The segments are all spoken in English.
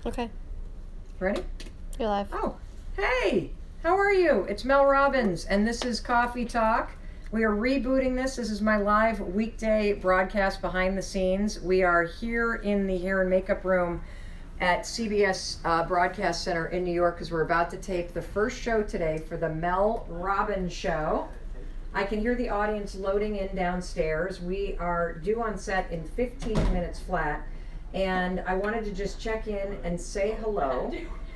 Okay. Ready? You're live. Oh, hey! How are you? It's Mel Robbins, and this is Coffee Talk. We are rebooting this. This is my live weekday broadcast behind the scenes. We are here in the hair and makeup room at CBS Broadcast Center in New York because we're about to tape the first show today for the Mel Robbins Show. I can hear the audience loading in downstairs. We are due on set in 15 minutes flat. And I wanted to just check in and say hello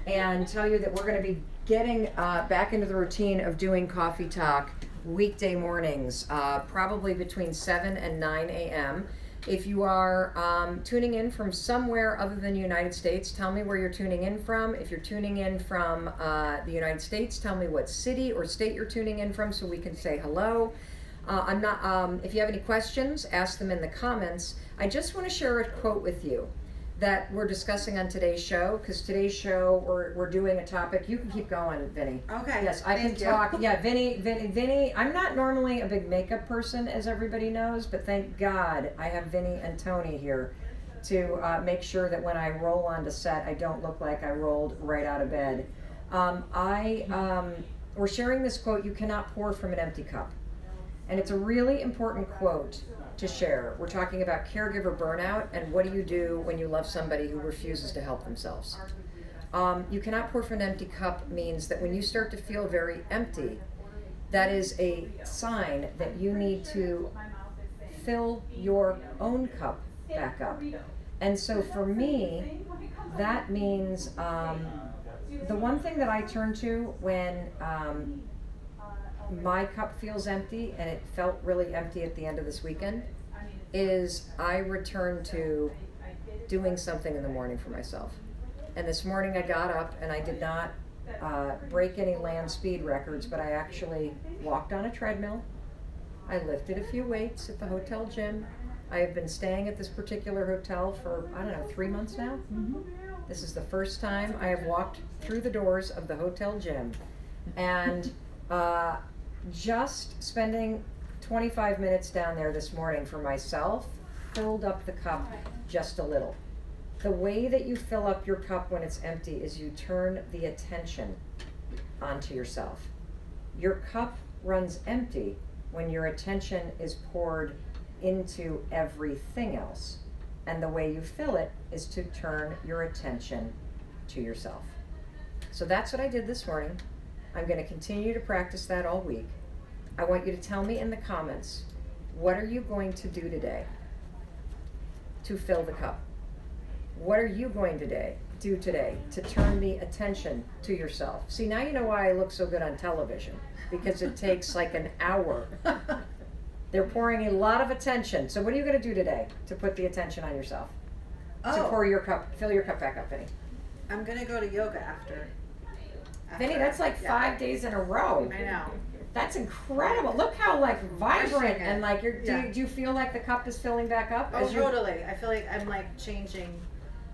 and tell you that we're going to be getting back into the routine of doing Coffee Talk weekday mornings, probably between 7 and 9 a.m. If you are tuning in from somewhere other than the United States, tell me where you're tuning in from. If you're tuning in from the United States, tell me what city or state you're tuning in from so we can say hello. If you have any questions, ask them in the comments. I just want to share a quote with you that we're discussing on today's show, because today's show we're doing a topic. You can keep going, Vinny. Okay. Yes, I can talk. Yeah, Vinny. I'm not normally a big makeup person, as everybody knows, but thank God I have Vinny and Tony here to make sure that when I roll onto set, I don't look like I rolled right out of bed. We're sharing this quote: "You cannot pour from an empty cup." And it's a really important quote to share. We're talking about caregiver burnout and what do you do when you love somebody who refuses to help themselves. You cannot pour from an empty cup means that when you start to feel very empty, that is a sign that you need to fill your own cup back up. And so for me, that means the one thing that I turn to when my cup feels empty, and it felt really empty at the end of this weekend, is I return to doing something in the morning for myself. And this morning I got up and I did not break any land speed records, but I actually walked on a treadmill. I lifted a few weights at the hotel gym. I have been staying at this particular hotel for, 3 months now. Mm-hmm. This is the first time I have walked through the doors of the hotel gym. And just spending 25 minutes down there this morning for myself filled up the cup just a little. The way that you fill up your cup when it's empty is you turn the attention onto yourself. Your cup runs empty when your attention is poured into everything else. And the way you fill it is to turn your attention to yourself. So that's what I did this morning. I'm going to continue to practice that all week. I want you to tell me in the comments, what are you going to do today to fill the cup? What are you going to do today to turn the attention to yourself? See, now you know why I look so good on television, because it takes like an hour. They're pouring a lot of attention. So what are you going to do today to put the attention on yourself? To fill your cup back up, Vinny. I'm going to go to yoga after. Vinny, that's like 5 days in a row. I know. That's incredible. Look how vibrant and do you feel like the cup is filling back up? Oh, totally. I feel like I'm changing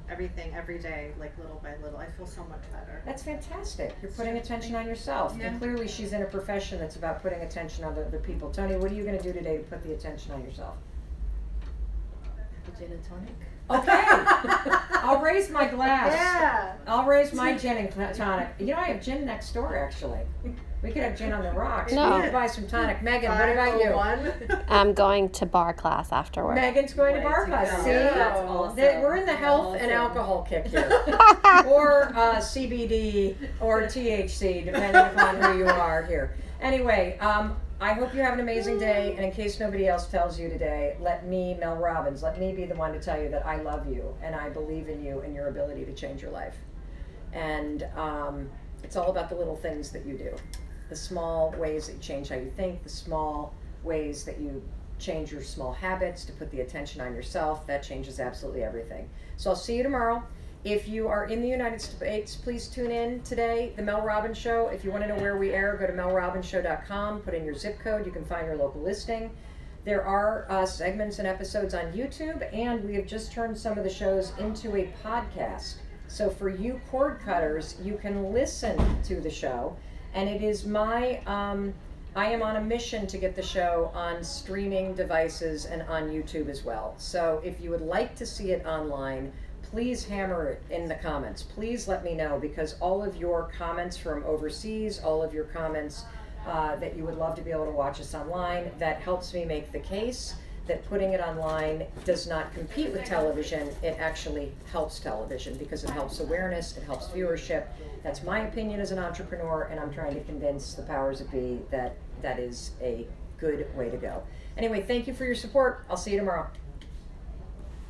everything every day, little by little. I feel so much better. That's fantastic. You're putting attention on yourself. Yeah. And clearly she's in a profession that's about putting attention on other people. Tony, what are you going to do today to put the attention on yourself? Have a gin and tonic. Okay. I'll raise my glass. Yeah. I'll raise my gin and tonic. I have gin next door, actually. We could have gin on the rocks. No. We could buy some tonic. Megan, what about you? I'm going to bar class afterward. Megan's going to bar class. See? That's awesome. We're in the health and alcohol kick here. Or CBD or THC, depending upon who you are here. Anyway, I hope you have an amazing day, and in case nobody else tells you today, let me, Mel Robbins, let me be the one to tell you that I love you, and I believe in you and your ability to change your life. And it's all about the little things that you do. The small ways that you change how you think, the small ways that you change your small habits to put the attention on yourself, that changes absolutely everything. So I'll see you tomorrow. If you are in the United States, please tune in today, The Mel Robbins Show. If you want to know where we air, go to melrobbinshow.com, put in your zip code, you can find your local listing. There are segments and episodes on YouTube, and we have just turned some of the shows into a podcast. So for you cord cutters, you can listen to the show, and it is I am on a mission to get the show on streaming devices and on YouTube as well. So if you would like to see it online, please hammer it in the comments. Please let me know, because all of your comments from overseas, all of your comments that you would love to be able to watch us online, that helps me make the case that putting it online does not compete with television. It actually helps television because it helps awareness, it helps viewership. That's my opinion as an entrepreneur, and I'm trying to convince the powers that be that that is a good way to go. Anyway, thank you for your support. I'll see you tomorrow.